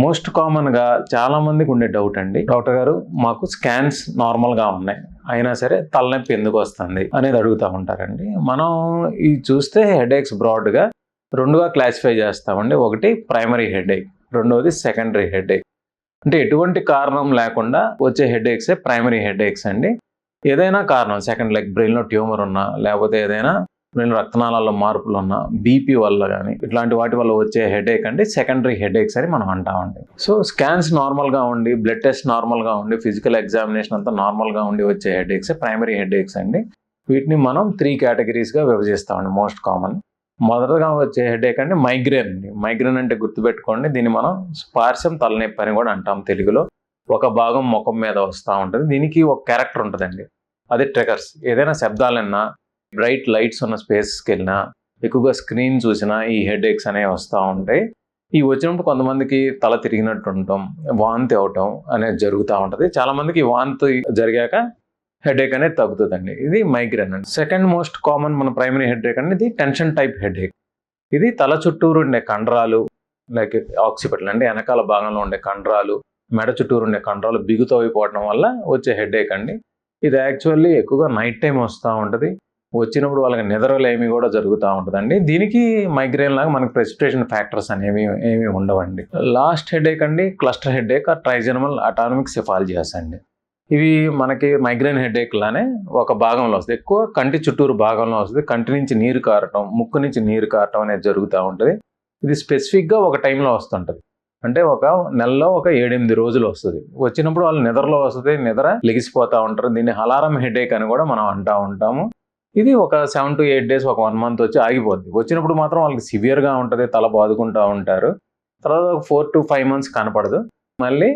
Most కామన్గా చాలా మందికి ఉండే డౌట్ అండి, డాక్టర్ గారు మాకు స్కాన్స్ నార్మల్గా ఉన్నాయి అయినా సరే తలనొప్పి ఎందుకు వస్తుంది అనేది అడుగుతూ ఉంటారండి. మనం ఈ చూస్తే హెడేక్స్ బ్రాడ్గా రెండుగా క్లాసిఫై చేస్తామండి. ఒకటి ప్రైమరీ హెడేక్, రెండవది సెకండరీ హెడేక్. అంటే ఎటువంటి కారణం లేకుండా వచ్చే హెడేక్సే ప్రైమరీ హెడేక్స్ అండి. ఏదైనా కారణం, సెకండ్ లైక్ బ్రెయిన్లో ట్యూమర్ ఉన్నా, లేకపోతే ఏదైనా బ్రెయిన్ రక్తనాళాల్లో మార్పులు ఉన్నా, బీపీ వల్ల కానీ ఇట్లాంటి వాటి వల్ల వచ్చే హెడేక్ అండి సెకండరీ హెడేక్స్ అని మనం అంటామండి. సో స్కాన్స్ నార్మల్గా ఉండి, బ్లడ్ టెస్ట్ నార్మల్గా ఉండి, ఫిజికల్ ఎగ్జామినేషన్ అంతా నార్మల్గా ఉండి వచ్చే హెడేక్స్ ప్రైమరీ హెడేక్స్ అండి. వీటిని మనం 3 కేటగిరీస్గా విభజిస్తామండి. మోస్ట్ కామన్ మొదటగా వచ్చే హెడేక్ అండి మైగ్రేన్ అండి. మైగ్రేన్ అంటే గుర్తుపెట్టుకోండి, దీన్ని మనం స్పార్శం తలనొప్పి అని కూడా అంటాం తెలుగులో. ఒక భాగం ముఖం మీద వస్తూ ఉంటుంది. దీనికి ఒక క్యారెక్టర్ ఉంటుందండి, అది ట్రిగర్స్. ఏదైనా శబ్దాలన్నా, బ్రైట్ లైట్స్ ఉన్న స్పేసెస్కి వెళ్ళినా, ఎక్కువగా స్క్రీన్ చూసినా ఈ హెడేక్స్ అనేవి వస్తూ ఉంటాయి. ఈ వచ్చినప్పుడు కొంతమందికి తల తిరిగినట్టు ఉండటం, వాంతి అవటం అనేది జరుగుతూ ఉంటుంది. చాలామందికి వాంతి జరిగాక హెడేక్ అనేది తగ్గుతుందండి. ఇది మైగ్రేన్ అండి. సెకండ్ మోస్ట్ కామన్ మన ప్రైమరీ హెడేక్ అండి, ఇది టెన్షన్ టైప్ హెడేక్. ఇది తల చుట్టూరు ఉండే కండరాలు, లైక్ ఆక్సిపిటల్ అంటే వెనకాల భాగంలో ఉండే కండరాలు, మెడ చుట్టూరు ఉండే కండరాలు బిగుతూ అయిపోవడం వల్ల వచ్చే హెడేక్ అండి. ఇది యాక్చువల్లీ ఎక్కువగా నైట్ టైం వస్తూ ఉంటుంది. వచ్చినప్పుడు వాళ్ళకి నిద్రలేమి కూడా జరుగుతూ ఉంటుందండి. దీనికి మైగ్రేన్ లాగా మనకి ప్రెసిపిటేషన్ ఫ్యాక్టర్స్ అనేవి ఏమి ఉండవండి. లాస్ట్ హెడేక్ అండి క్లస్టర్ హెడేక్, ట్రైజెర్మల్ అటానమిక్ సెఫాలజియాస్ అండి. ఇవి మనకి మైగ్రేన్ హెడేక్ లానే ఒక భాగంలో వస్తుంది, ఎక్కువ కంటి చుట్టూరు భాగంలో వస్తుంది. కంటి నుంచి నీరు కారటం, ముక్కు నుంచి నీరు కారటం అనేది జరుగుతూ ఉంటుంది. ఇది స్పెసిఫిక్గా ఒక టైంలో వస్తుంటుంది. అంటే ఒక నెలలో ఒక 7-8 రోజులు వస్తుంది. వచ్చినప్పుడు వాళ్ళు నిద్రలో వస్తుంది, నిద్ర లెగిసిపోతూ ఉంటారు. దీన్ని అలారం హెడేక్ అని కూడా మనం అంటూ ఉంటాము. ఇది ఒక 7 to 8 days, ఒక 1 month వచ్చి ఆగిపోద్ది. వచ్చినప్పుడు మాత్రం వాళ్ళకి సివియర్గా ఉంటుంది, తల బాదుకుంటూ ఉంటారు. తర్వాత 4 to 5 months కనపడదు. మళ్ళీ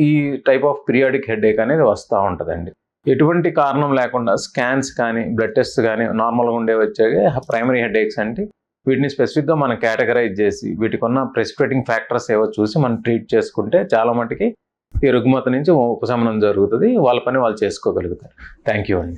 ఈ టైప్ ఆఫ్ పీరియాడిక్ హెడేక్ అనేది వస్తూ ఉంటుందండి. ఎటువంటి కారణం లేకుండా స్కాన్స్ కానీ, బ్లడ్ టెస్ట్ కానీ నార్మల్గా ఉండే వచ్చే ప్రైమరీ హెడేక్స్ అంటే వీటిని స్పెసిఫిక్గా మనం కేటగరైజ్ చేసి వీటికి ఉన్న ప్రెసిపిటేటింగ్ ఫ్యాక్టర్స్ ఏవో చూసి మనం ట్రీట్ చేసుకుంటే చాలా మటుకి ఈ రుగ్మత నుంచి ఉపశమనం జరుగుతుంది. వాళ్ళ పని వాళ్ళు చేసుకోగలుగుతారు. థ్యాంక్ యూ అండి.